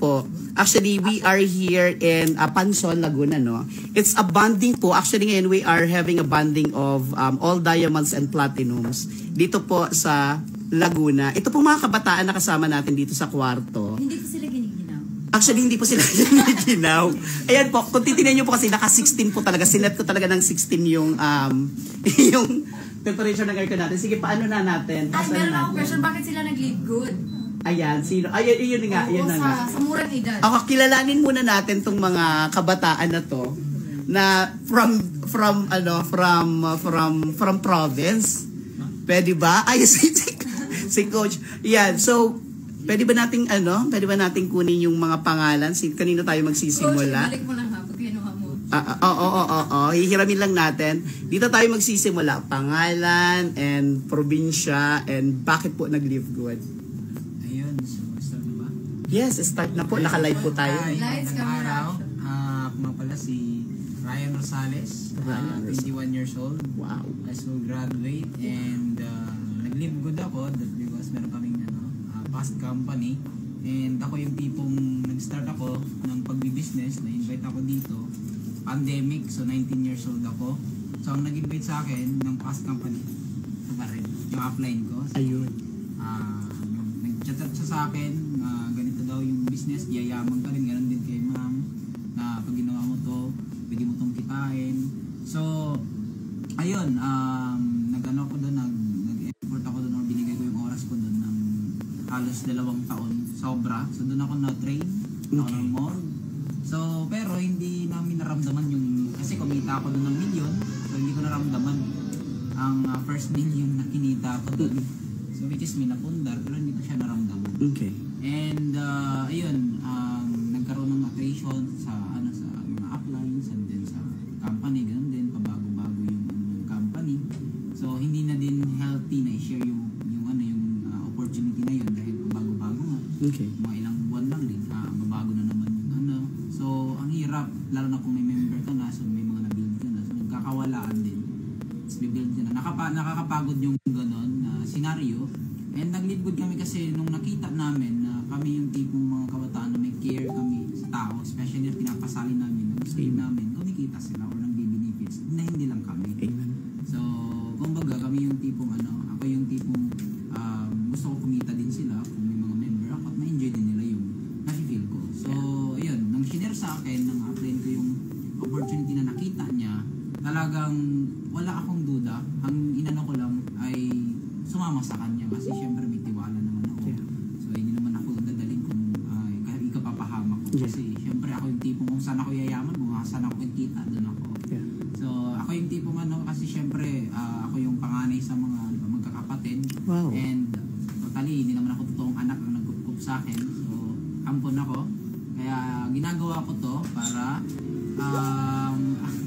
po. Actually, we are here in Pansol, Laguna, no? It's a bonding po. Actually, ngayon we are having a bonding of all diamonds and platinums dito po sa Laguna. Ito po mga kabataan na kasama natin dito sa kwarto. Hindi po sila giniginaw. Actually, hindi po sila giniginaw. Ayan po, kung titignan nyo po kasi naka-16 po talaga. Sinet ko talaga ng 16 yung yung temperature ng aircon natin. Sige, paano na natin? Ay, meron akong question. Bakit sila nag-live good? Ayan, sino? Ayan, yun nga. Yun na nga. Sa murang edad. Ako, kilalanin muna natin tong mga kabataan na to na from province. Pwede ba? Ay, si Coach. Yan. So, pwede ba nating kunin yung mga pangalan? Kanino tayo magsisimula? Coach, balik mo lang ha. Pag kinuha mo. Oo. Hihiramin lang natin. Dito tayo magsisimula. Pangalan and probinsya and bakit po nag-live good. Ayun, so start na ba? Yes, start na po. Naka-live po tayo. Lights, camera. Ako nga pala si Ryan Rosales, 21 years old. Wow. High school graduate and nag-live good ako because meron kaming past company and ako yung tipong nag-start ako ng pagbi-business, na-invite ako dito. Pandemic, so 19 years old ako. So ang nag-invite sa akin ng past company, ito pa rin, yung upline ko. So, Ayun. nag-chat siya sa akin, ganito daw yung business, yayaman ka rin, ganun din kay ma'am, na pag ginawa mo to, pwede mo tong kitain. So, ayun, nag-ano ko doon, nag-effort ako doon, or binigay ko yung oras ko doon ng halos 2 taon, sobra. So, doon ako na-train, ako ng mall. So, pero hindi namin naramdaman yung, kasi kumita ako doon ng milyon, so hindi ko naramdaman ang first million na kinita ko doon. So, which is minapundar, pero hindi ko siya naramdaman. Okay. And, ayun, nagkaroon ng occasion sa mga uplines and then sa company, ganun din, pabago-bago yung company. So, hindi na din healthy na i-share yung opportunity na yun dahil pabago-bago nga. Okay. Mga ilang buwan lang din, mabago na naman yung So, ang hirap, lalo na kung may member ka na, so may mga na-build ka na, so nagkakawalaan din. Tapos bibuild ka na. Nakakapagod yung gano'n na scenario. And nag-live good kami kasi nung nakita namin na kami yung tipong mga kabataan na may care kami sa tao, especially na pinapasali namin, gusto namin, kumikita sila or nang-benefits, na hindi lang kami. Amen. So, kumbaga kami yung tipong ako yung tipong gusto ko kumita din sila kung may mga member ako at ma-enjoy din nila yung nafe-feel ko. So, ayun, nang sinare sa akin, nang apply ko yung opportunity na nakita niya, talagang wala akong duda. Ang inano ko lang ay sumama sa kanya kasi syempre may tiwala naman ako. Yeah. So, hindi naman ako dadaling kung ikapapahamak ko. Yeah. Kasi syempre ako yung tipong kung saan ako yayaman, kung saan ako kita, doon ako. Yeah. So, ako yung tipong kasi syempre ako yung panganay sa mga magkakapatid. Wow. And totally, hindi naman ako totoong anak ang nagkukup sa akin. So, ampon ako. Kaya ginagawa ko to para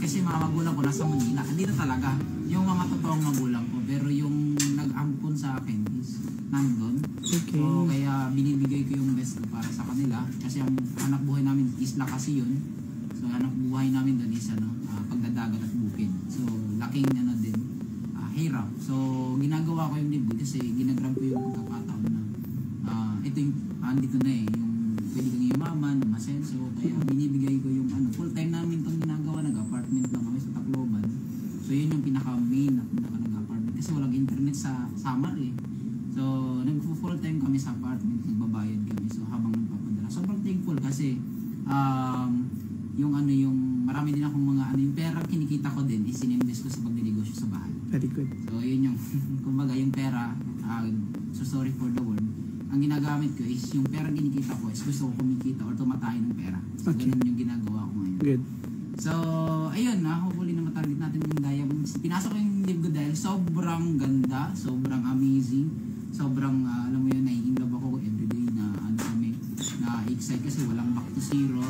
kasi mga magulang ko nasa Manila. Andito talaga yung mga totoong magulang ko. Pero yung nag-ampon sa akin is nandun. Okay. So, kaya binibigay ko yung best ko para sa kanila. Kasi ang anak buhay namin, isla kasi yun. So, anak buhay namin doon is pagdadagat at bukid. So, laking din, hirap. So, ginagawa ko yung libod kasi ginagrab ko yung pagkakataon na ito yung andito na yung pwede kang yumaman, masenso. Kaya binibigay ko yung full time namin itong ginagawa, nag-apartment lang kami sa Tacloban. So, yun yung pinaka-main na nag-apartment kasi walang internet sa summer eh. So, nag-full time kami sa apartment, nagbabayad kami. So, habang nagpapadala. Sobrang thankful kasi yung marami din akong mga yung pera kinikita ko din is ininvest ko sa pagdinegosyo sa bahay. Very good. So, yun yung, kumbaga yung pera, so sorry for the word, ang ginagamit ko is yung pera kinikita ko is gusto ko kumikita or tumatahin ng pera. So, okay. Ganun yung ginagawa ko ngayon. Good. So, ayun hopefully na matarget natin yung diamonds. Pinasok ko yung Live Good dahil sobrang ganda, sobrang amazing, sobrang, alam mo yun, nai-inlove ako everyday na kami, na excite kasi walang back to zero.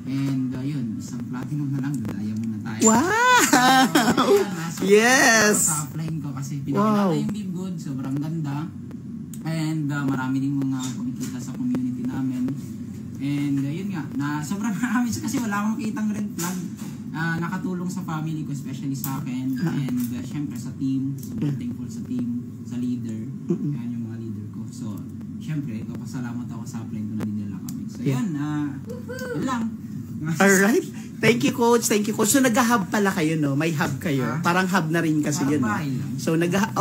And yun, isang platinum na lang, diamond na tayo. Wow! Yes! Sa applying ko kasi pinakilala yung Live Good, sobrang ganda. And marami din mga kumikita sa community namin. And yun nga, na sobrang marami kasi wala akong makitang red flag. Nakatulong sa family ko, especially sa akin. And syempre sa team, sobrang thankful sa team, sa leader. Yan yung mga leader ko. So, syempre, kapasalamat ako sa applying ko na dinala kami. So Yeah. yun, yun lang. Alright. Thank you, Coach. Thank you, Coach. So, nag-hub pala kayo, no? May hub kayo. Parang hub na rin kasi Parang yun, no? bahay lang. So,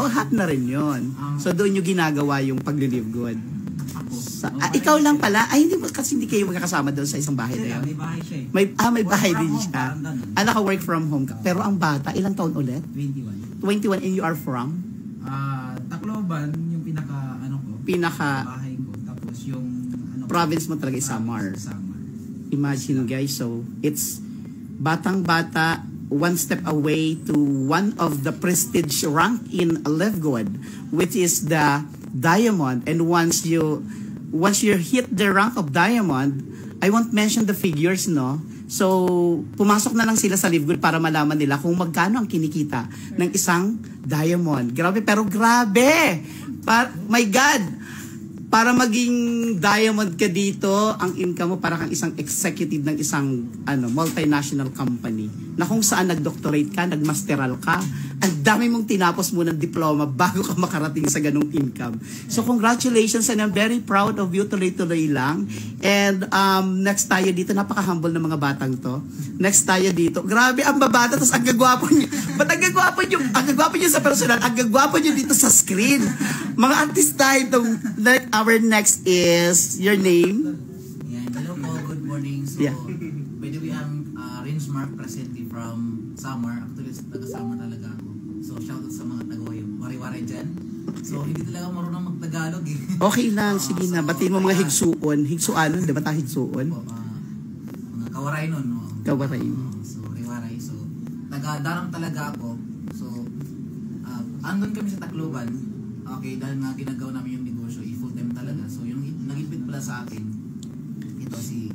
hub na rin yun. So, doon yung ginagawa yung pag-live good. Ako. Ikaw lang pala? Ay, hindi mo, kasi hindi kayo magkakasama doon sa isang bahay na yun. May bahay siya eh. May bahay Work from din home, siya. parang ganun. Naka-work from home ka. Pero ang bata, ilang taon ulit? 21. 21 and you are from? Tacloban, yung pinaka, bahay ko. Tapos yung, Province mo talaga is Samar. Samar. Imagine guys, so it's batang-bata, one step away to one of the prestige rank in Live Good, which is the Diamond. And once you hit the rank of Diamond, I won't mention the figures, no? So, pumasok na lang sila sa Live Good para malaman nila kung magkano ang kinikita ng isang Diamond. Grabe, pero grabe! My God! Para maging diamond ka dito, ang income mo para kang isang executive ng isang multinational company na kung saan nag-doctorate ka, nag-masteral ka, ang dami mong tinapos mo ng diploma bago ka makarating sa ganung income. So congratulations and I'm very proud of you, tuloy-tuloy lang. And next tayo dito, napaka-humble ng mga batang to. Next tayo dito, grabe ang babata, tapos ang gagwapo niyo. Ba't ang gagwapo niyo sa personal, ang gagwapo niyo dito sa screen. Mga artista itong our next is your name. Yeah, hello po, good morning. So, Yeah. by the way, I'm Rins Mark, presently from Samar. Actually, taga-Samar talaga ako. So, shoutout sa mga taga-wari-wari dyan. So, hindi talaga ako marunong mag-Tagalog eh. Okay lang, sige na. Batiin mo mga higsuon. Higsuanon, di ba ta higsuon? Po, mga kawaray nun. No? Kawaray. So, riwaray. So, taga-Daram talaga ako. So, andun kami sa Tacloban. Okay, dahil nga ginagawa namin yung negosyo, full-time talaga. So, yung nag-invite pala sa akin, ito si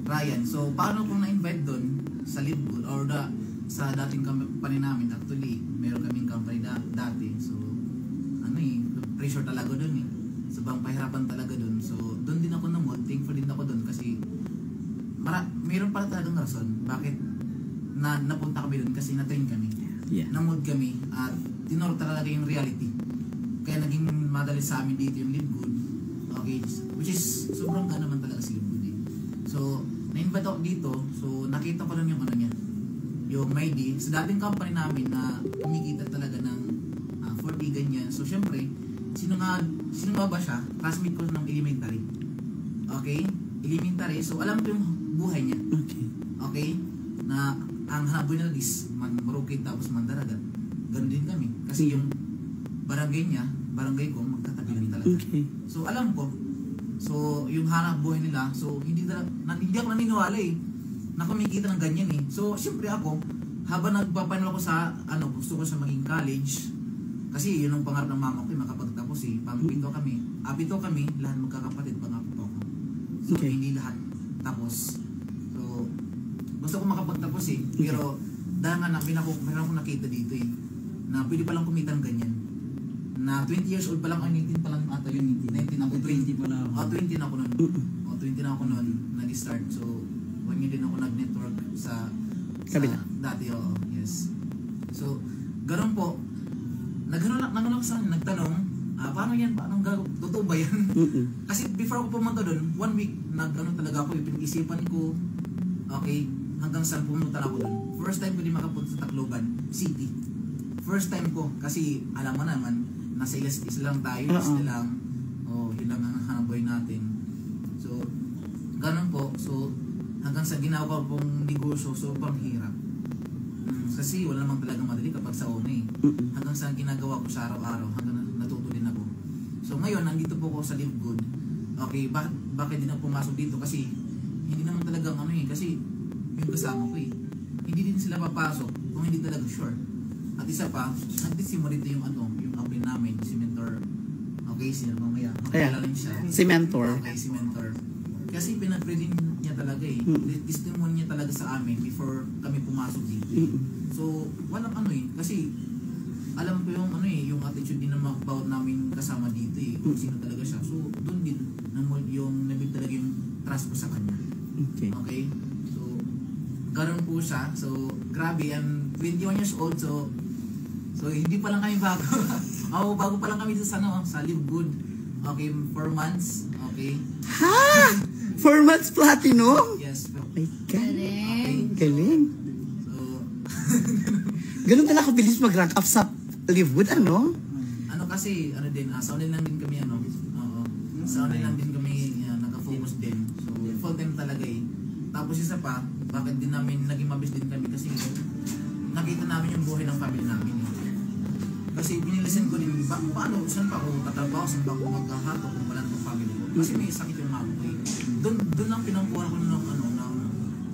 Ryan. So, paano kung na-invite doon sa Lidgood or sa dating company namin? Actually, meron kaming company dati. So, pressure talaga doon eh. So, bang pahirapan talaga doon. So, doon din ako namod. Thankful din ako doon kasi meron pala talagang rason bakit napunta kami doon kasi na-train kami. Yeah. Namod kami at tinuro talaga yung reality. Kaya naging madali sa amin dito yung Live Good. Okay, which is sobrang ka naman talaga si Live Good eh. So, na-invite ako dito. So, nakita ko lang yung yung Maidi. Sa dating company namin na kumikita talaga ng 40 ganyan. So, syempre, sino nga ba siya? Classmate ko ng elementary. Okay? Elementary. So, alam ko yung buhay niya. Okay. Okay? Na ang hanaboy nila is marukit tapos mandaragat. Ganun din kami. Kasi yung barangay ko, magkatabi lang talaga. Okay. So, alam ko. So, yung hanap buhay nila, so, hindi ako naniniwala eh, na kumikita ng ganyan eh. So, siyempre ako, habang nagpapanal ako sa, gusto ko sa maging college, kasi yun ang pangarap ng mama ko eh, makapagtapos eh. Pito kami, lahat magkakapatid, pangapo ako. So, Okay. hindi lahat tapos. So, gusto ko makapagtapos eh. Pero, dahil nga meron ako nakita dito eh, na pwede palang kumita ng ganyan. Na 20 years old pa lang, 19 pa lang ata yun, 19 ako, 20 pa lang. 20 na ako nun. 20 na ako nun, nag-start. So, 1 year din ako nag-network sa Kabila. dati, yes. So, ganun po, nagtanong, paano yan, totoo ba yan? Kasi before ako pumunta doon, 1 week, talaga ako, pinag-isipan ko, okay, hanggang saan pumunta ako doon. First time ko din makapunta sa Tacloban City. First time ko, kasi alam mo naman, nasa isla lang tayo, isla lang, yun lang ang hanaboy natin. So, ganun po, so, hanggang sa ginawa pong negosyo, sobrang hirap. Kasi wala namang talagang madali kapag sa una eh. Hanggang sa ginagawa ko sa araw-araw, hanggang natuto din ako. So, ngayon, nandito po ako sa Live Good. Okay, bakit din ako pumasok dito? Kasi, hindi naman talagang kasi, yung kasama ko eh. Hindi din sila papasok kung hindi talaga sure. At isa pa, nagdisimo dito yung upline namin, si Mentor. Okay, mamaya. Makilala rin siya. Si Mentor. Okay, si Mentor. Kasi pinag-pray niya talaga eh. Testimony niya talaga sa amin before kami pumasok dito eh. So, walang kasi alam ko yung yung attitude din ng bawat namin kasama dito eh. Kung sino talaga siya. So, doon din yung nabig talaga yung trust ko sa kanya. Okay. Okay? So, ganun po siya. So, grabe. I'm 21 years old. So hindi pa lang kami bago. Bago pa lang kami sa Live Good. Okay, 4 months. Okay. Ha? 4 months platinum? Yes po. My God. Galing. Galing. So, Ganun pala kabilis mag-rank up sa Livewood, ano? ano kasi, ano din, sa online lang din kami, ano, oo. Sa online lang din kami naka-focus din. So, full time talaga eh. Tapos isa pa, bakit din namin naging mabis din kami kasi nakita namin yung buhay ng family namin. Kasi binilisan ko din, paano, saan pa ako tatrabaho, saan pa ako maghahato kung wala ng family ko. Kasi may sakit yung mama ko eh. Doon lang pinangkuhan ko ng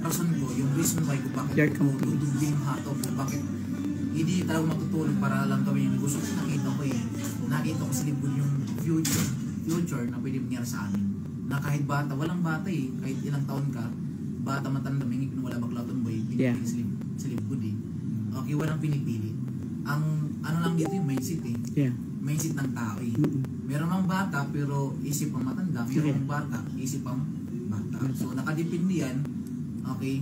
rason ko, yung reason why ko bakit ko dudugin yung hato ko, bakit hindi talaga matutulog para lang gawin yung gusto ko. Nakita ko eh, nakita ko sa Livewood yung future na pwede mangyari sa amin. Na kahit bata, walang bata eh, kahit ilang taon ka, bata matanda, may ngipin wala baklaton boy, pinipili sa Livewood eh. Okay, walang pinipili. Ang ano lang dito yung mindset eh. Yeah. Mindset ng tao eh. Meron mang bata pero isip pang matanda, meron mang bata, isip pang bata. So nakadepende yan, okay,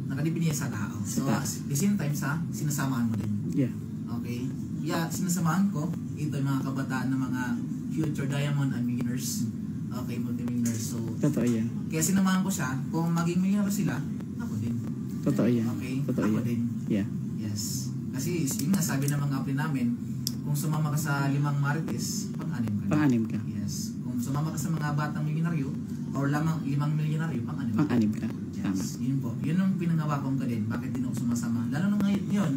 nakadepende yan sa tao. So at the same time sinasamahan mo din. Yeah. Okay? Yeah, sinasamahan ko, ito yung mga kabataan na mga future diamond and millionaires. Okay, multi-millionaires. So, Totoo yan. kaya sinamahan ko siya, kung maging millionaire sila, ako din. Totoo yan. Okay? Totoo Ako yan. din. Yeah. Yes. Kasi yun nga, sabi ng mga apli namin, kung sumama ka sa 5 marites, pang-anim ka. Pang-anim ka. Yes. Kung sumama ka sa mga batang milyonaryo, or 5 milyonaryo, pang-anim ka. Pang-anim ka. Tama. Yes. Yun po. Yun ang pinangawakan ko din. Bakit din ako sumasama? Lalo na ngayon yun,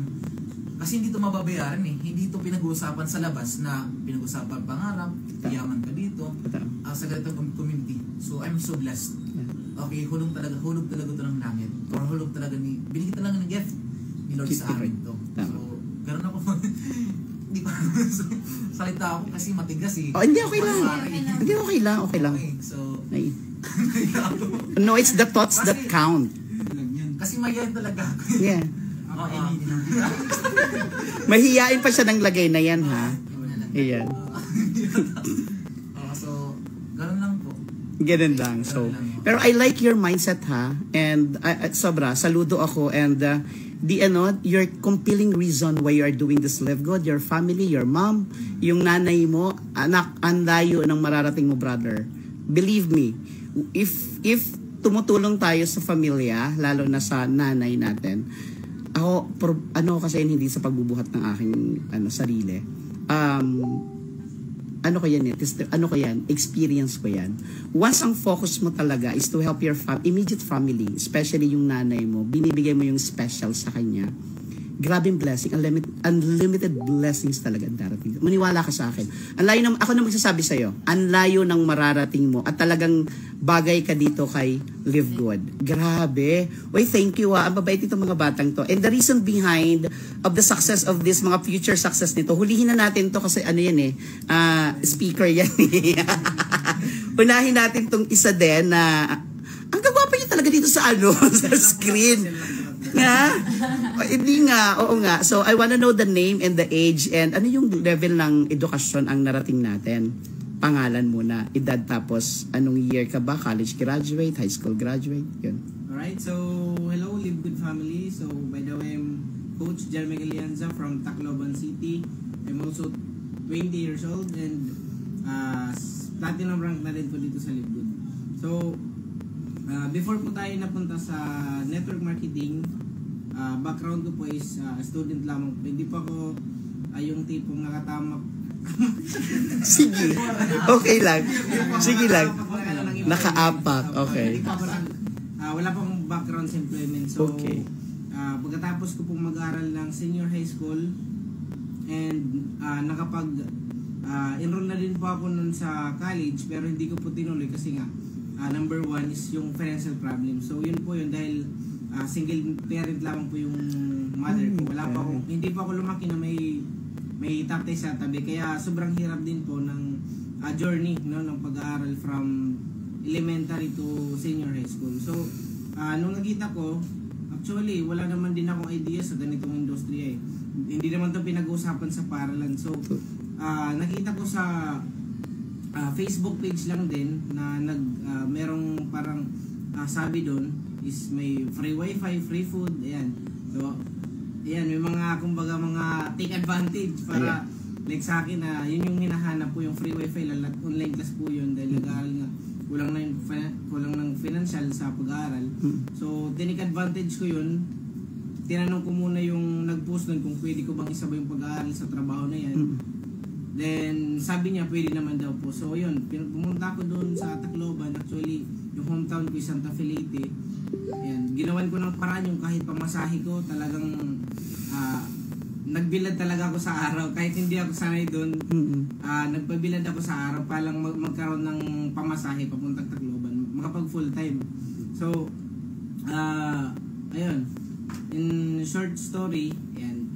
kasi hindi ito mababayaran eh. Hindi ito pinag-uusapan sa labas na pinag-uusapan pangarap, yaman ka dito, Totoo. sa ganitong community. So, I'm so blessed. Yeah. Okay, hulog talaga ito ng langit. Or hulog talaga binigyan talaga ng gift ni Lord sa amin to. Tama. So, ganun ako. Hindi pa salita ako kasi matigas eh. Oh, hindi, okay lang. Okay lang. Hindi, okay lang. Okay lang. Okay, so, Ay. No, it's the thoughts that count. kasi mayan talaga ako. Yeah. Oo. Mahihiyain pa siya ng lagay na yan, ha? Ayan. So, ganun lang po. Ganun lang. So, pero I like your mindset, ha? And sobra, saludo ako. And your compelling reason why you are doing this Live Good, your family, your mom, yung nanay mo, anak, ang layo ng mararating mo, brother. Believe me, if tumutulong tayo sa pamilya, lalo na sa nanay natin, ako, kasi hindi sa pagbubuhat ng aking sarili. Experience ko yan. Once ang focus mo talaga is to help your immediate family, especially yung nanay mo, binibigay mo yung special sa kanya, grabing blessing, unlimited blessings talaga ang darating. Maniwala ka sa akin. Ako na magsasabi sa'yo, ang layo ng mararating mo at talagang bagay ka dito kay Live Good. Grabe. Uy, thank you. Ang babait itong mga batang to. And the reason behind of the success of this, mga future success nito, hulihin na natin to kasi speaker yan eh. Unahin natin tong isa din na ang gagwapa niya talaga dito sa sa screen. Nga? Hindi nga, oo nga. So, I wanna know the name and the age and ano yung level ng edukasyon ang narating natin. Pangalan muna, edad, tapos anong year ka ba? College graduate, high school graduate? Yun. Alright, so hello Live Good family. So by the way, I'm Coach Jeremy Galianza from Tacloban City. I'm also 20 years old and platinum rank na rin po dito sa Live Good. So before po tayo napunta sa network marketing, background ko po is student lamang po. Hindi pa ako yung tipong nakatamak. Sige. Okay lang. Sige lang. Nakaapak. Okay. Hindi pa ako wala pa akong background sa employment. So, Okay. Pagkatapos ko pong mag-aral ng senior high school and enroll na din po ako nun sa college pero hindi ko po tinuloy kasi nga number 1 is yung financial problem. So yun po yun dahil single parent lamang po yung mother ko. Hindi pa ako lumaki na may tatay sa tabi kaya sobrang hirap din po ng journey ng pag-aaral from elementary to senior high school. So nung nakita ko, actually wala naman din akong idea sa ganitong industriya eh. Hindi naman 'to pinag-uusapan sa paaralan. So nakita ko sa Facebook page lang din na merong parang sabi doon is may free wifi, free food, ayan. So ayan, may mga kumbaga mga take advantage para like sa akin na yun yung hinahanap po yung free wifi, online class po yun dahil nag-aaral nga kulang ng financial sa pag-aaral. So, take advantage ko yun. Tinanong ko muna yung nag-post nun kung pwede ko bang isabay yung pag-aaral sa trabaho na yan. Then, sabi niya pwede naman daw po. So, yun, pumunta ko doon sa Tacloban. Actually, yung hometown ko is Santa Fe Leyte. Ayan, ginawan ko ng paraan yung kahit pamasahe ko, talagang nagbilad talaga ako sa araw. Kahit hindi ako sanay doon, nagpabilad ako sa araw para lang magkaroon ng pamasahe papuntang Tacloban. Makapag full time. So, ayun. In short story, ayan,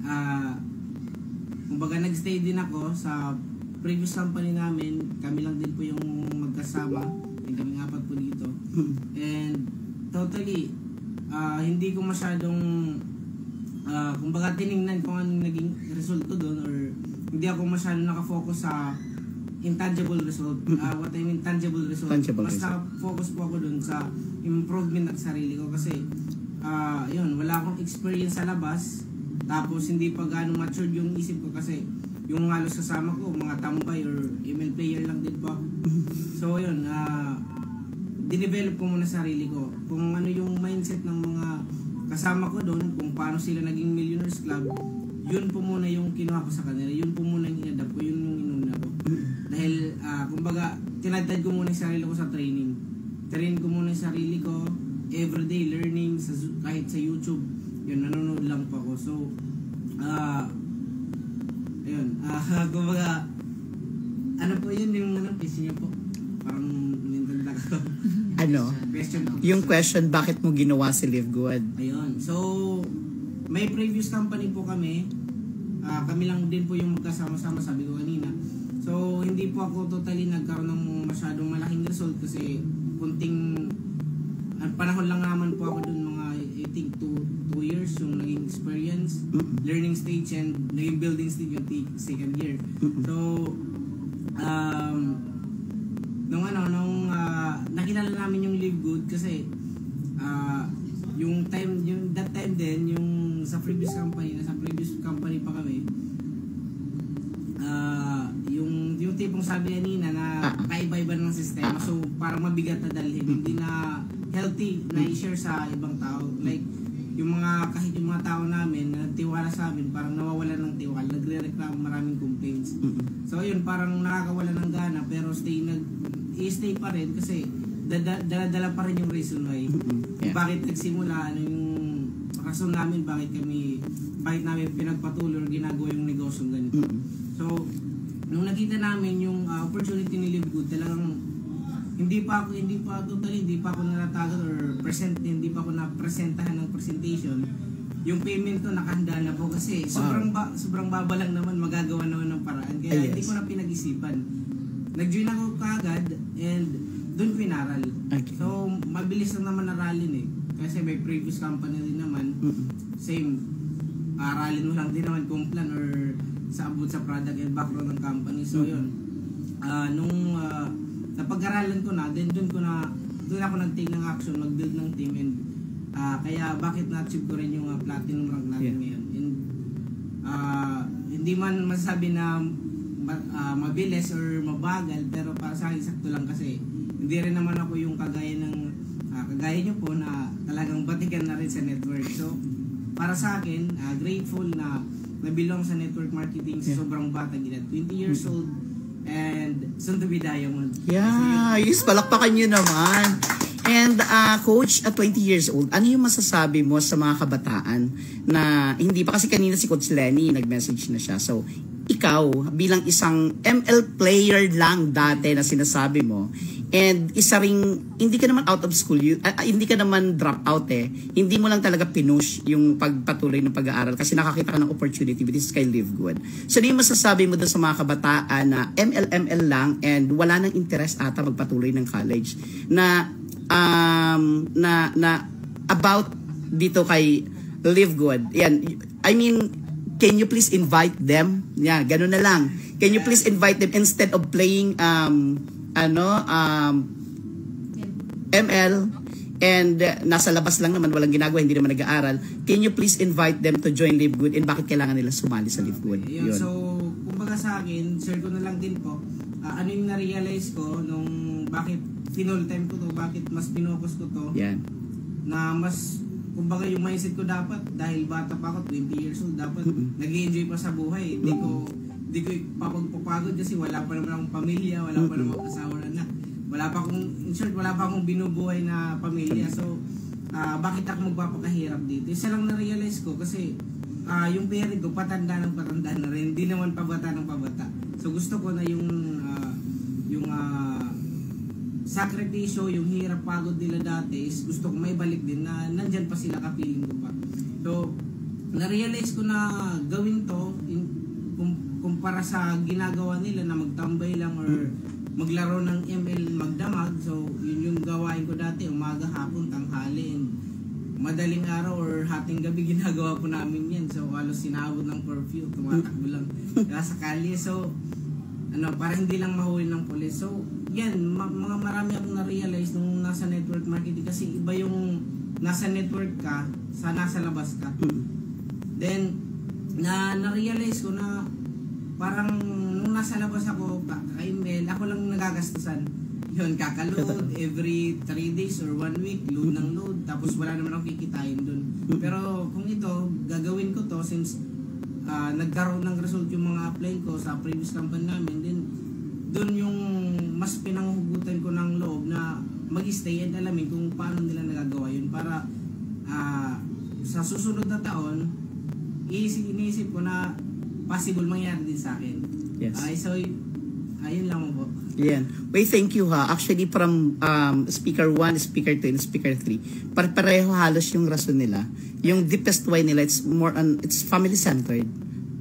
kumbaga nagstay din ako sa previous company namin. Kami lang din po yung magkasama. Kami apat po dito. And totally, hindi ko masyadong kumbaga tinignan kung anong naging resulto doon, or hindi ako masyadong nakafocus sa intangible result. What I mean tangible result. Mas nakafocus po ako doon sa improvement ng sarili ko kasi yun, wala akong experience sa labas. Tapos hindi pa gaano matured yung isip ko kasi yung halos kasama ko, mga tambay or ML player lang din po. So yun, dinevelop ko muna sarili ko. Kung ano yung mindset ng mga kasama ko doon, kung paano sila naging Millionaires Club, yun po muna yung kinuha ko sa kanila. Yun po muna yung inadapt ko, yun yung inuna ko. Dahil, kumbaga, tinatad ko muna yung sarili ko sa training. Train ko muna yung sarili ko, everyday learning, kahit sa YouTube. Yun, nanonood lang po ako. So, ayun, kumbaga, ano po yun yung PC niya po? Parang nintanda ko. Ano? Yung question, bakit mo ginawa si Live Good? Ayun. So, may previous company po kami. Kami lang din po yung magkasama-sama, sabi ko kanina. So, hindi po ako totally nagkaroon ng masyadong malaking result kasi kunting panahon lang naman po ako dun, mga I think 2 years yung naging experience, learning stage and naging building stage yung second year. So, nung nakilala namin yung Live Good kasi that time din yung sa previous company pa kami, yung tipong sabi kanina na kaiba-iba ng sistema, so parang mabigat na dalhin, hindi na healthy na i-share sa ibang tao. Like kahit yung mga tao namin na tiwala sa amin, parang nawawalan ng tiwala, nagre-reklamo, maraming complaints. So yun, parang nakakawala ng gana, pero i-stay pa rin kasi dala pa rin yung reason why. Bakit nagsimula, ano yung rason namin, bakit namin pinagpatuloy or ginagawa yung negosyo ganito. So, nung nakita namin yung opportunity ni Live Good, talagang hindi pa ako naratagan or hindi pa ako na-presentahan ng presentation. Yung payment ko nakahanda na po kasi sobrang baba lang naman, magagawa naman ng paraan. Kaya hindi ko na pinag-isipan. Nag-join ako kaagad and doon ko inaral. Okay. So, mabilis lang naman aralin eh. Kasi may previous company din naman. Same. Aralin mo lang din naman kung plan or sa abot sa product and background ng company. So, yun. Nung napag-aralan ko na, then doon ako nag-take ng action, mag-build ng team, and kaya bakit na-achieve ko rin yung platinum rank natin ngayon. And hindi man masasabi na mabilis or mabagal, pero para sa akin sakto lang kasi hindi rin naman ako yung kagaya nyo po na talagang batikan na rin sa network. So para sa akin, grateful na nabilong sa network marketing sa sobrang bata, 20 years old and soon to be diamond. Yeah, yes, palakpakan nyo naman. And Coach, at 20 years old, ano yung masasabi mo sa mga kabataan na hindi pa, kasi kanina si Coach Lenny nag-message na siya. So, ikaw bilang isang ML player lang dati na sinasabi mo, and isa ring hindi ka naman out of school, hindi ka naman drop out hindi mo lang talaga pinush yung pagpatuloy ng pag-aaral kasi nakakita ka ng opportunity with this kay Live Good. So ano yung masasabi mo doon sa mga kabataan na ML lang and wala nang interest ata magpatuloy ng college na about dito kay Live Good? Yan, I mean, can you please invite them? Yeah, ganun na lang. Can you please invite them instead of playing ML and nasa labas lang naman, walang ginagawa, hindi naman nag-aaral. Can you please invite them to join Live Good and bakit kailangan nila sumali sa Live Good? Yun. So, kumbaga sa akin, share ko na lang din po, ano yung na-realize ko nung bakit full time ko to, bakit mas pinokus ko to, Yan. na mas, kumbaga yung mindset ko dapat, dahil bata pa ako, 20 years old, dapat nag-i-enjoy pa sa buhay. Hindi ko papagpapagod kasi wala pa naman akong pamilya, wala pa naman akong asawa na anak. Wala pa akong binubuhay na pamilya. So, bakit ako magpapakahirap dito? Isa lang na-realize ko kasi yung parent ko, patanda na rin. Hindi naman pabata ng pabata. So, gusto ko na yung sakripisyo, yung hirap pagod nila dati is gusto ko may balik din na nandyan pa sila, kapiling ko pa. So, na-realize ko na gawin to kumpara sa ginagawa nila na magtambay lang or maglaro ng ML magdamag. So, yun yung gawain ko dati, umaga, hapon, tanghali, and madaling araw or hating gabi ginagawa po namin yan. So, halos sinabot ng curfew, tumatakbo lang sa kalye. So, para hindi lang mahuli ng pulis. So, yan, mga marami akong na-realize nung nasa network marketing kasi iba yung nasa network ka sa nasa labas ka. Then, na-realize ko na parang nung nasa labas ako, kaka-email, ako lang nagagastusan. Yun, kakaload every 3 days or 1 week, load ng load, tapos wala naman akong kikitain dun. Pero kung ito, gagawin ko to since nagkaroon ng result yung mga apply ko sa previous company namin, then dun yung mas pinanghugutan ko ng loob na mag-stay and alamin kung paano nila nagagawa yun para sa susunod na taon, iniisip ko na possible mangyari din sa akin. Yes. So, ayun lang po. Yan. Wait, thank you ha. Actually, from speaker 1, speaker 2, and speaker 3, pareho halos yung rason nila. Yung deepest why nila, it's family-centered.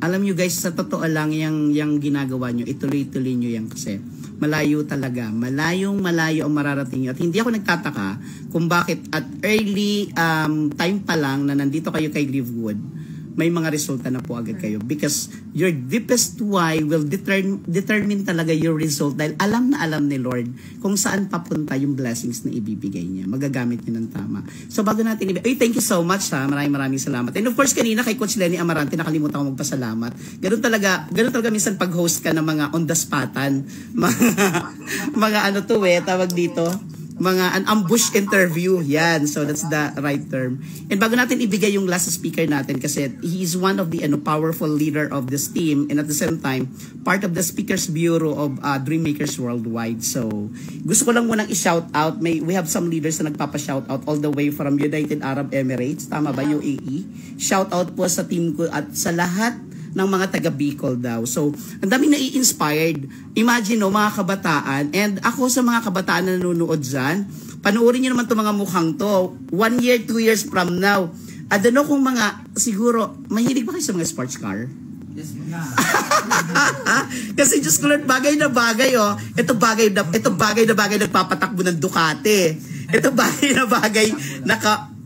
Alam nyo guys, sa totoo lang, yung ginagawa nyo, ituloy-tuloy nyo yan kasi malayo talaga. Malayo ang mararating nyo. At hindi ako nagtataka kung bakit at early time pa lang na nandito kayo kay Livewood, may mga resulta na po agad kayo because your deepest why will determine talaga your result dahil alam na alam ni Lord kung saan papunta yung blessings na ibibigay niya. Magagamit niya ng tama. So bago natin thank you so much ha. Maraming salamat. And of course kanina kay Coach Lenny Amarante nakalimutan ko magpasalamat. Ganun talaga minsan pag-host ka ng mga on the spotan, mga tawag dito, mga an ambush interview. Yan. So that's the right term. And bago natin ibigay yung last speaker natin kasi he is one of the powerful leader of this team and at the same time part of the Speakers Bureau of Dreammakers Worldwide. So gusto ko lang munang i-shout out. We have some leaders na nagpapa-shout out all the way from United Arab Emirates. Tama ba? UAE. Shout out po sa team ko at sa lahat ng mga taga Bicol daw. So, ang daming nai-inspired. Imagine mga kabataan. And ako sa mga kabataan na nanonood dyan, panoorin nyo naman itong mga mukhang to. 1 year, 2 years from now. I don't know kung siguro, mahilig ba kayo sa mga sports car? Yes, Kasi Diyos ko Lord, bagay na bagay Ito bagay na bagay nagpapatakbo ng Ducati. Ito bagay na bagay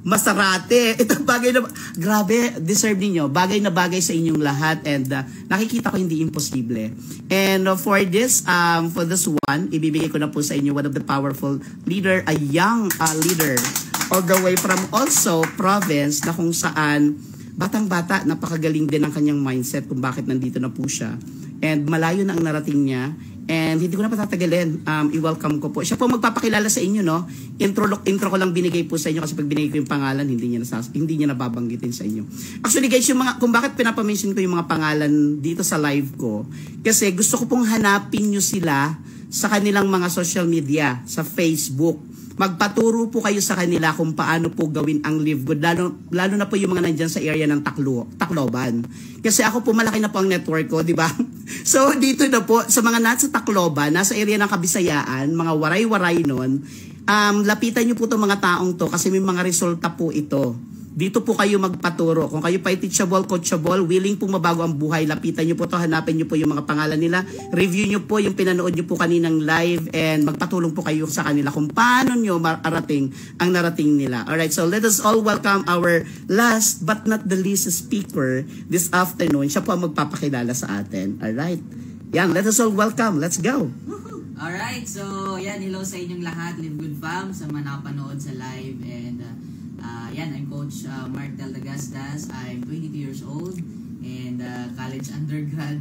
Maserati. Ito bagay na grabe, deserve niyo. Bagay na bagay sa inyong lahat and nakikita ko hindi imposible. And for this one, ibibigay ko na po sa inyo one of the powerful leader, a young leader all the way from also province na kung saan batang-bata, napakagaling din ang kanyang mindset kung bakit nandito na po siya. And malayo na ang narating niya. And hindi ko na patatagalin, i-welcome ko po. Siya po magpapakilala sa inyo, no? Intro ko lang binigay po sa inyo kasi pag binigay ko yung pangalan, hindi niya nababanggitin sa inyo. Actually guys, kung bakit pinapamention ko yung mga pangalan dito sa live ko, kasi gusto ko pong hanapin nyo sila sa kanilang mga social media, sa Facebook. Magpaturo po kayo sa kanila kung paano po gawin ang Live Good. Lalo na po yung mga nandyan sa area ng Tacloban. Kasi ako po malaki na po ang network ko, di ba? So dito na po, sa mga nasa Tacloban, nasa area ng Kabisayaan, mga waray-waray nun, lapitan nyo po itong mga taong to kasi may mga resulta po ito. Dito po kayo magpaturo. Kung kayo pa teachable, coachable, willing po mabago ang buhay, lapitan nyo po to, hanapin nyo po yung mga pangalan nila, review nyo po yung pinanood nyo po kaninang live, and magpatulong po kayo sa kanila kung paano nyo marating ang narating nila. Alright, so let us all welcome our last but not the least speaker this afternoon. Siya po ang magpapakilala sa atin. Alright, yan, let us all welcome. Let's go! Alright, so yan, hello sa inyong lahat, Live Good Fam, sa mga nakapanood sa live, and yan, I'm Coach Mark Deldagastas. I'm 22 years old and college undergrad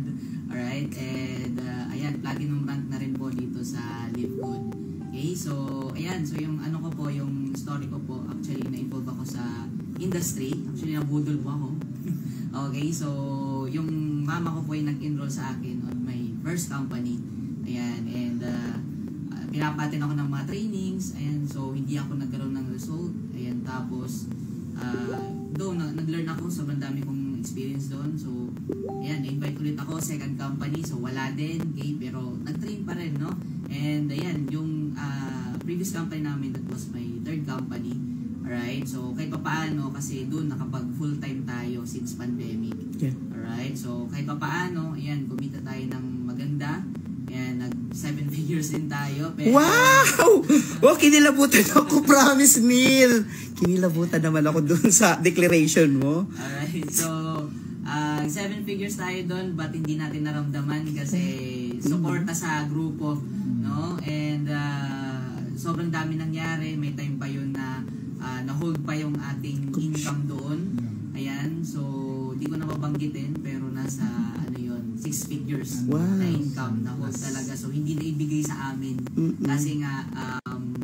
Alright, and ayan, platinum rank na rin po dito sa Live Good. Okay, so ayan, so yung ano ko po, yung story ko po, actually na-involve ako sa industry. Actually, nabudol po ako. Okay, so yung mama ko po ay nag-enroll sa akin on my first company. Ayan, and pinapatin ako ng mga trainings. Ayan, so hindi ako nagkaroon ng result. Ayan, tapos doon, nag-learn ako, sobrang dami kong experience doon. So, ayan, invite ulit ako, second company. So, wala din, okay, pero nag-train pa rin, no? And ayan, yung previous company namin, that was my third company. Alright, so kahit pa paano, kasi doon nakapag full-time tayo since pandemic. Yeah. Alright, so kahit pa paano, ayan, kumita tayo ng maganda. Ayan, nag 7 figures din tayo. Pero, Wow! Oh, kinilabutan ako, promise, Neil. Kinilabutan naman ako dun sa declaration mo. alright, so 7 figures tayo doon, but hindi natin naramdaman kasi suporta sa grupo, no? And sobrang dami nangyari. May time pa yun na na-hold pa yung ating income doon. Ayan, so di ko na mabanggitin, pero nasa ano yun, 6 figures Wow. na income na hold talaga. So hindi na ibigay sa amin kasi nga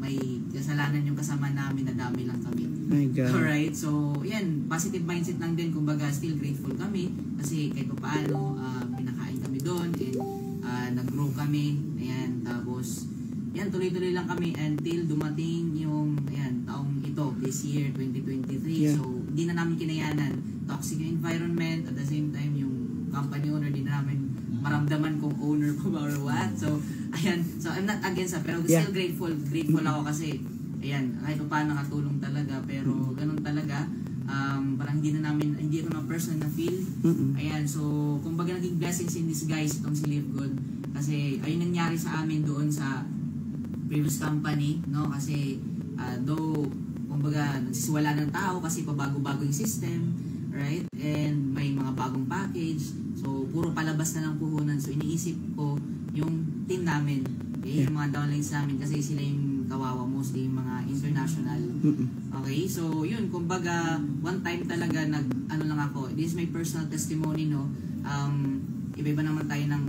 may kasalanan yung kasama namin, na dami lang kami. My God. Alright, so yan, positive mindset lang din, kumbaga still grateful kami kasi kahit pa paano pinakain kami doon and nag-grow kami. Ayan, tapos yan, tuloy-tuloy lang kami until dumating yung ayan, taong ito, this year, 2023. Yeah. So, hindi na namin kinayanan. Toxic yung environment, at the same time, yung company owner, di na namin maramdaman kung owner pa ba or what. So, ayan, so I'm not against pero Yeah. still grateful ako kasi, ayan, kahit pa paano nakatulong talaga, pero ganun talaga, parang hindi ko na personal na feel. Ayan, so, kumbaga naging blessings in disguise itong si Live Good. Kasi, ayun nangyari sa amin doon sa previous company, no? Kasi though kumbaga nagsisiwala ng tao kasi pabago-bago yung system, right? And may mga bagong package. So puro palabas na lang puhunan. So iniisip ko yung team namin, okay? Yung mga downlines namin kasi sila yung kawawa, mostly yung mga international. Okay? So yun, kumbaga one time talaga ano lang ako. This is my personal testimony, no? Iba-iba naman tayo ng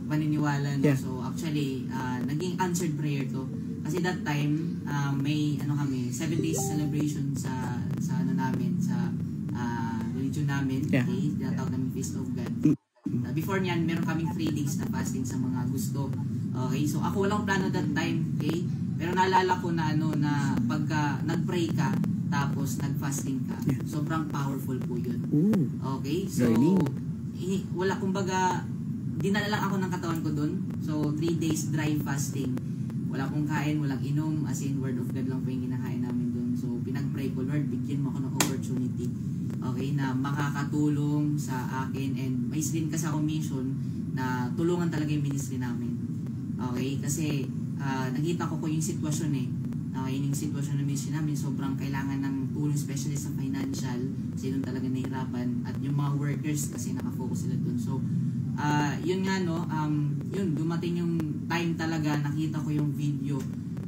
paniniwala, no? Yeah. So actually naging answered prayer to kasi that time may kami 7 days celebration sa ano namin sa religion namin. Yeah. Okay, tinatawag namin Feast of God. Before niyan meron kaming 3 days na fasting sa mga gusto. Okay, so ako walang plano that time, okay, pero naalala ko na na pagka nagpray ka tapos nagfasting ka, Yeah. sobrang powerful po yun. Ooh. Okay, so Learning. wala, kumbaga dinala lang ako ng katawan ko dun. So 3 days dry fasting. Wala akong kain, walang inom, as in word of God lang po yung kinakain namin dun. So pinag-pray ko, Lord, bigyan mo ako ng opportunity, okay, na makakatulong sa akin, and may din kasi ako mission na tulungan talaga yung ministry namin. Okay, kasi nakita ko yung sitwasyon okay, yung sitwasyon ng ministry namin, sobrang kailangan ng tulong, especially sa financial, kasi doon talaga nahihirapan, at yung mga workers kasi nakafocus sila dun. So yun nga, no, yun, dumating yung time talaga, nakita ko yung video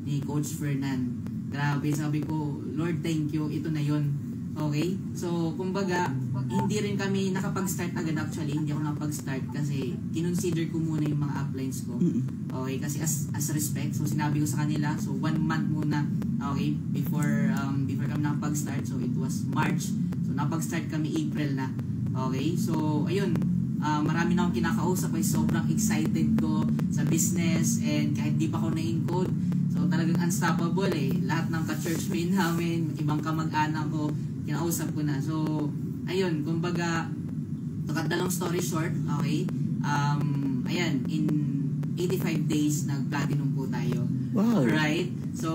ni Coach Fernan. Grabe, sabi ko, Lord, thank you, ito na yun. Okay? So, kumbaga, hindi rin kami nakapag-start agad actually. Hindi ako nakapag-start kasi kinonsider ko muna yung mga uplines ko. Okay? Kasi as respect, so sinabi ko sa kanila, so 1 month muna, okay, before kami nakapag-start. So, it was March. So, nakapag-start kami April na. Okay? So, ayun, marami na akong kinakausap, ay sobrang excited ko sa business, and kahit di pa ako na-encode, so talagang unstoppable lahat ng ka-churchmate namin, ibang kamag-anak ko, kinausap ko na. So ayun, kumbaga to cut the long story short, okay, ayan, in 85 days nag-platinum po tayo. Wow. Alright, so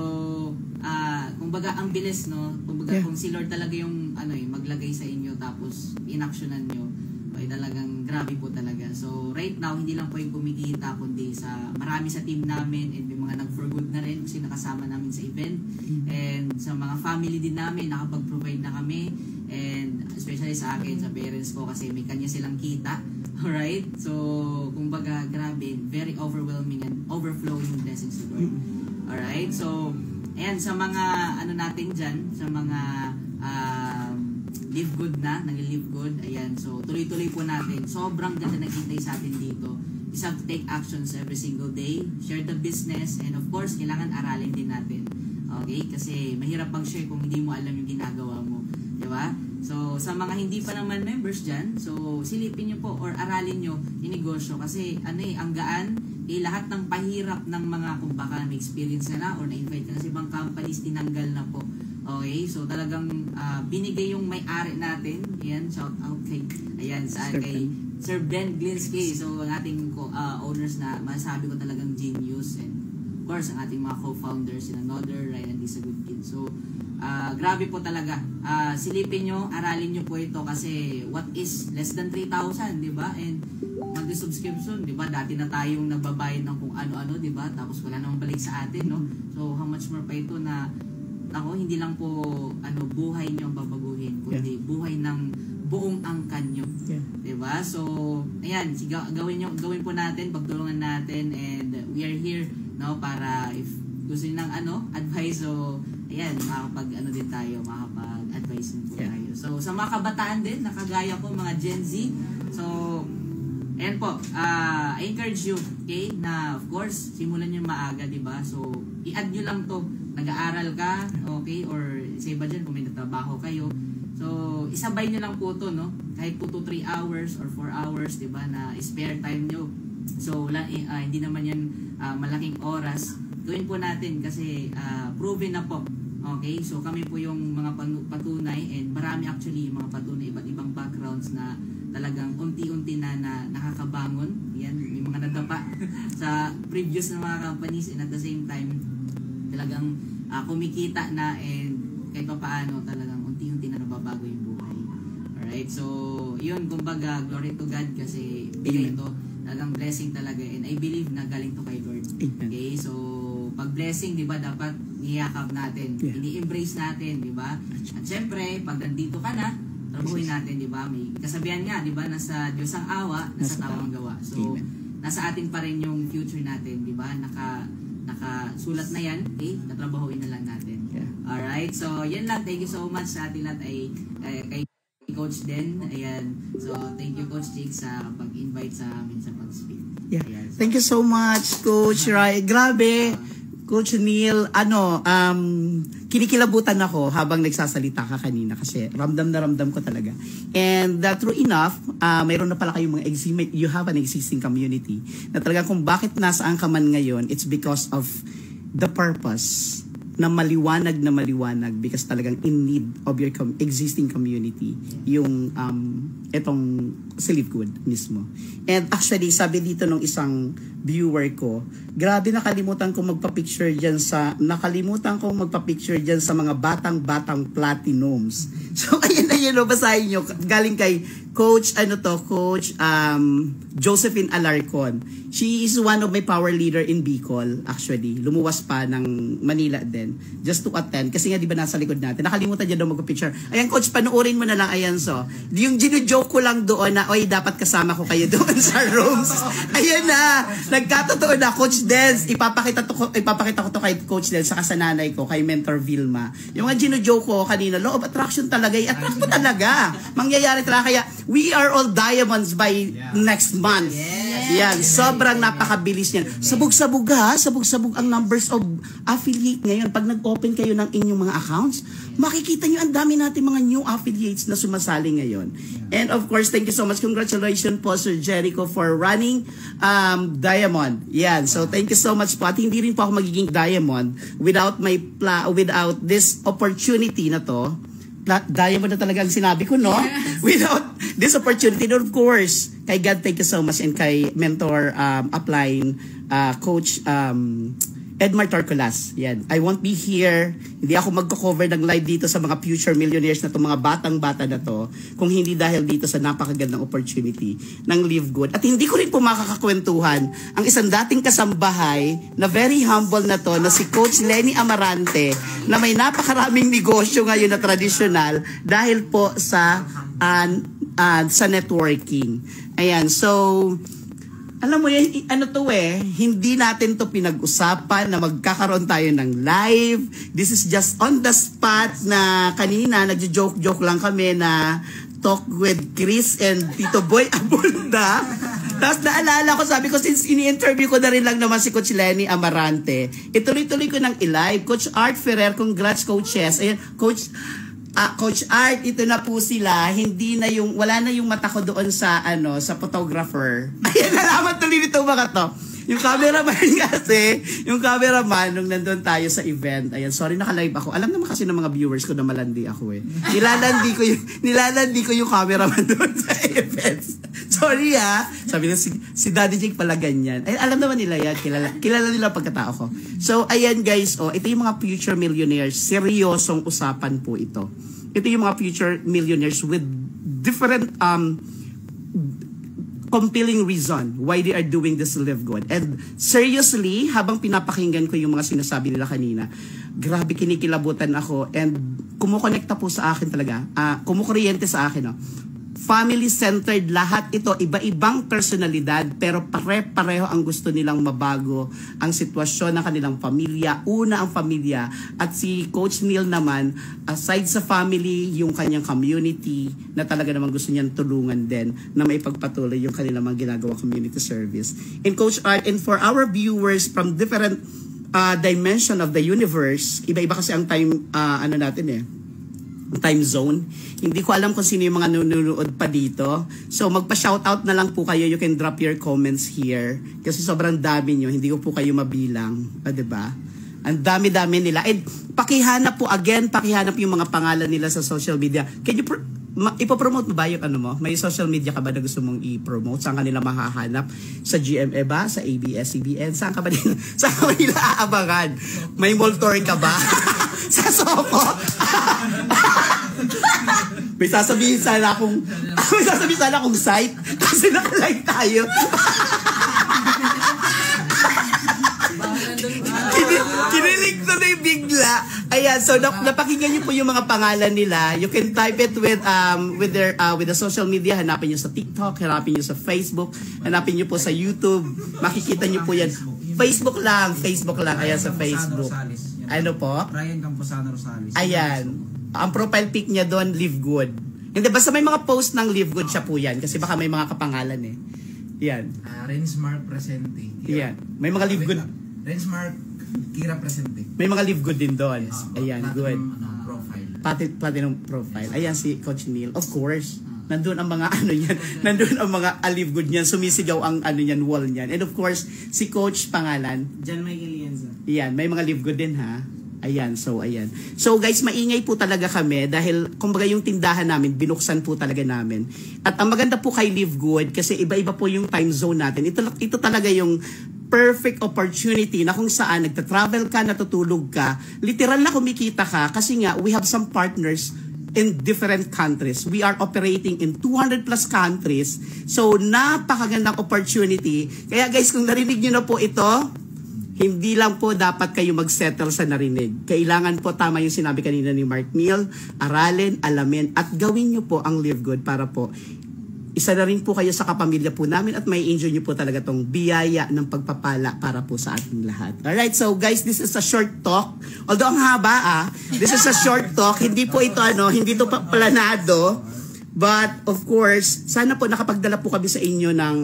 kumbaga ang bilis, no? Kumbaga kung si Lord talaga yung maglagay sa inyo tapos inaksyonan nyo, ay talagang grabe po talaga. So right now hindi lang po yung kumikita, kundi sa marami sa team namin, and may mga nag-for good na rin kasi nakasama namin sa event, and sa mga family din namin nakapag-provide na kami, and especially sa akin, sa parents ko, kasi may kanya silang kita. Alright, so kumbaga grabe, very overwhelming and overflowing blessings to Lord. Alright, so ayan, sa mga natin dyan, sa mga live good na, nag-live good. Ayan, so tuloy-tuloy po natin. Sobrang ganda naghintay sa atin dito. You have to take actions every single day, share the business, and of course, kailangan aralin din natin. Okay? Kasi mahirap mag-share kung hindi mo alam yung ginagawa mo. Diba? So, sa mga hindi pa naman members dyan, so silipin nyo po or aralin nyo yung negosyo. Kasi ang gaan, lahat ng pahirap ng mga kung baka may experience na or na-invite ka na sa ibang companies, tinanggal na po. Okay, so talagang binigay yung may-ari natin. Ayan, shout out kay, kay Sir Ben Glinsky. So, ang ating owners na masasabi ko talagang genius. And of course, ang ating mga co-founders, sila Nodder, Ryan, and Lisa Goodkid. So, grabe po talaga. Silipin nyo, aralin nyo po ito kasi what is less than 3,000, di ba? And monthly subscription, di ba? Dati na tayong nagbabayad ng kung ano-ano, di ba? Tapos wala namang balik sa atin, no? So, how much more pa ito na hindi lang po buhay nyo ang babaguhin, kundi buhay ng buong angkan nyo. Diba? So, ayan, gawin po natin, pagtulungan natin, and we are here, no, para if gusto niyo ng advice, so, ayan, din tayo, makapag-advise din po tayo. So, sa mga kabataan din, nakagaya ko, mga Gen Z, so, ayan po, I encourage you, okay, na of course, simulan nyo maaga, diba? So, i-add nyo lang to, nag-aaral ka, okay, or sa iba dyan, kung may natrabaho kayo, so, isabay nyo lang po to, no? Kahit po 2-3 hours or 4 hours, diba, na spare time nyo. So, hindi naman yan malaking oras. Gawin po natin kasi proven na po. Okay, so kami po yung mga patunay, and marami actually yung mga patunay, iba't ibang backgrounds na talagang unti-unti na nakakabangon. Yan, may mga nadapa sa previous na mga companies, and at the same time, talagang kumikita na, and kahit pa paano talagang unti-unti na nababago yung buhay. Alright, so yun, kumbaga, glory to God kasi bigay ito, talagang blessing talaga, and I believe na galing to kay Lord. Okay, so pag blessing, di ba, dapat niyakap natin, ini-embrace natin, di ba? At syempre, pag nandito ka na, trabuhin natin, di ba? May kasabihan nga, di ba, nasa Diyos ang awa, nasa tao ang gawa. So, nasa atin pa rin yung future natin, di ba? Nakasulat na yan, okay? Natrabahuin na lang natin. Alright, so yan lang. Thank you so much sa ating lahat kay Coach Den. Ayan. So, thank you, Coach Jake, sa pag-invite sa amin sa pag-speak. Ayan, so, thank you so much, Coach Rai. Grabe, Coach Neil, kinikilabutan ako habang nagsasalita ka kanina kasi ramdam na ramdam ko talaga. And true enough, mayroon na pala kayong mga you have an existing community na talaga kung bakit nasaan ka man ngayon, it's because of the purpose na maliwanag because talagang in need of your existing community yung itong Live Good mismo. And actually, sabi dito nung isang viewer ko, grabe nakalimutan kong magpa-picture dyan sa mga batang platinums. So, ayun, basahin nyo. Galing kay Coach Josephine Alarcon. She is one of my power leader in Bicol, actually. Lumuwas pa ng Manila din, just to attend. Kasi nga, di ba, nasa likod natin. Nakalimutan niya daw magpa-picture. Ayan, Coach, panoorin mo na lang. Ayan, so. Yung gino-joke ko lang doon na, oy, dapat kasama ko kayo doon sa rooms. Ayan na. Nagkatotoo na, Coach Dens. Ipapakita ko to kay Coach Dens, saka sa nanay ko, kay Mentor Vilma. Yung mga gino-joke ko kanina, law of attraction talaga. I-attract mo talaga. Mangyayari talaga. Kaya, we are all diamonds by next month. Yan, sobrang napakabilis niyan. Sabog-sabog ang numbers of affiliate ngayon. Pag nag-open kayo ng inyong mga accounts, makikita nyo ang dami natin mga new affiliates na sumasali ngayon. And of course, thank you so much. Congratulations po, Sir Jericho, for running Diamond. Yan, so thank you so much po. At hindi rin po ako magiging Diamond without this opportunity na to. Diamond na talagang sinabi ko, no? Yes. Without this opportunity, of course, kay God, thank you so much, and kay Mentor Upline, Coach Edmar Torcolas. Yan. I won't be here. Hindi ako magko-cover ng live dito sa mga future millionaires na to, mga batang-bata na to, kung hindi dahil dito sa napakagandang opportunity ng Live Good. At hindi ko rin po makakakwentuhan ang isang dating kasambahay na very humble na to, na si Coach Lenny Amarante, na may napakaraming negosyo ngayon na traditional dahil po sa networking. Ayan. So, alam mo yan, ano to hindi natin to pinag-usapan na magkakaroon tayo ng live. This is just on the spot na kanina, nagjo-joke-joke lang kami na talk with Chris and Tito Boy Abunda. Tapos naalala ko, sabi ko, since ini-interview ko na rin lang naman si Coach Lenny Amarante, ituloy-tuloy ko ng i-live. Coach Art Ferrer, congrats coaches. Ayan, Coach Art, ito na po sila. Hindi na yung, wala na yung mata ko doon sa, sa photographer. Ayan, nalaman tuloy nito mga to. Yung cameraman kasi, yung cameraman nung nandun tayo sa event. Ayan, sorry nakalive ako. Alam naman kasi ng mga viewers ko na malandi ako Nilalandi ko yung cameraman doon sa events. Sorry Sabi na si Daddy Jake pala ganyan. Ay, alam naman nila yan. Kilala nila ang pagkatao ko. So, ayan guys, ito yung mga future millionaires. Seryosong usapan po ito. Ito yung mga future millionaires with different compelling reason why they are doing this Live Good. And seriously, habang pinapakinggan ko yung mga sinasabi nila kanina, grabe kinikilabutan ako and kumukonekta po sa akin talaga. Kumukuryente sa akin. Family-centered lahat ito, iba-ibang personalidad pero pare-pareho ang gusto nilang mabago ang sitwasyon ng kanilang pamilya. Una ang pamilya at si Coach Neil naman, aside sa family, yung kanyang community na talaga naman gusto niyang tulungan din na maipagpatuloy yung kanilang mga ginagawa community service. And Coach Art, and for our viewers from different dimension of the universe, iba-iba kasi ang time, time zone. Hindi ko alam kung sino yung mga nanonood pa dito. So magpa-shoutout na lang po kayo. You can drop your comments here. Kasi sobrang dami nyo. Hindi ko po kayo mabilang. Diba? Ang dami-dami nila. And pakihanap po again, pakihanap yung mga pangalan nila sa social media. Can you ipopromote mo ba yung May social media ka ba na gusto mong i-promote? Saan ka nila mahahanap? Sa GMA ba? Sa ABS-CBN? Saan ka ba nila aabangan? May mall tour ka ba? Sa Soko? May sasabihin sana akong site kasi naka-live tayo. Kinilig ko na yung bigla. Ayan, so napakinggan niyo po yung mga pangalan nila. You can type it with the social media. Hanapin niyo sa TikTok, hanapin niyo sa Facebook, hanapin niyo po sa YouTube. Makikita niyo po yan. Facebook lang. Ayan sa Facebook. Ano po? Ryan Camposano Rosales. Ayan. Ang profile pic niya doon, Live Good. Hindi, basta may mga post ng Live Good siya po yan. Kasi baka may mga kapangalan Yan. Rensmark Presente. Yan. May mga Live Good. Rensmark Kira Presente. May mga Live Good din doon. Ayan, good. Profile. Platinum profile. Ayan si Coach Neil. Of course. Nandun ang mga nandun ang mga Live Good niyan. Sumisigaw ang wall niyan. And of course, si Coach pangalan. John Michael Lienza. Yan, may mga Live Good din Ayan, so ayan. So guys, maingay po talaga kami dahil kumbaga yung tindahan namin, binuksan po talaga namin. At ang maganda po kay Live Good kasi iba-iba po yung time zone natin. Ito talaga yung perfect opportunity na kung saan nagta-travel ka, natutulog ka, literal na kumikita ka kasi nga we have some partners in different countries. We are operating in 200 plus countries. So napakagandang opportunity. Kaya guys, kung narinig niyo na po ito, hindi lang po dapat kayo mag-settle sa narinig. Kailangan po tama yung sinabi kanina ni Mark Neil, aralin, alamin, at gawin nyo po ang Live Good para po isa na rin po kayo sa kapamilya po namin at may enjoy nyo po talaga tong biyaya ng pagpapala para po sa ating lahat. Alright, so guys, this is a short talk. Although ang haba this is a short talk. Hindi po ito hindi to planado. But of course, sana po nakapagdala po kami sa inyo ng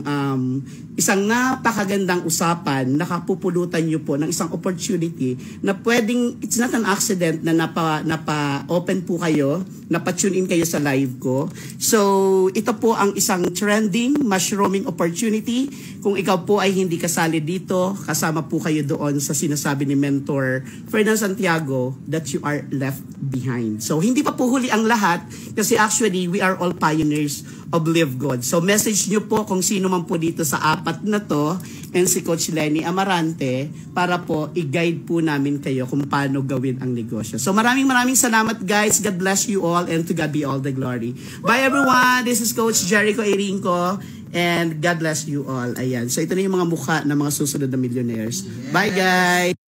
isang napakagandang usapan, nakapupulutan nyo po ng isang opportunity na pwedeng, it's not an accident na napa-open po kayo, napa-tune in kayo sa live ko. So, ito po ang isang trending mushrooming opportunity. Kung ikaw po ay hindi kasali dito, kasama po kayo doon sa sinasabi ni Mentor Ferdinand Santiago that you are left behind. So, hindi pa po huli ang lahat kasi actually, we are all pioneers of Live Good. So message nyo po kung sino man po dito sa apat na to and si Coach Lenny Amarante para po i-guide po namin kayo kung paano gawin ang negosyo. So maraming salamat guys. God bless you all and to God be all the glory. Bye everyone. This is Coach Jericho Irinco and God bless you all. Ayan. So ito na yung mga mukha ng mga susunod na millionaires. Bye guys.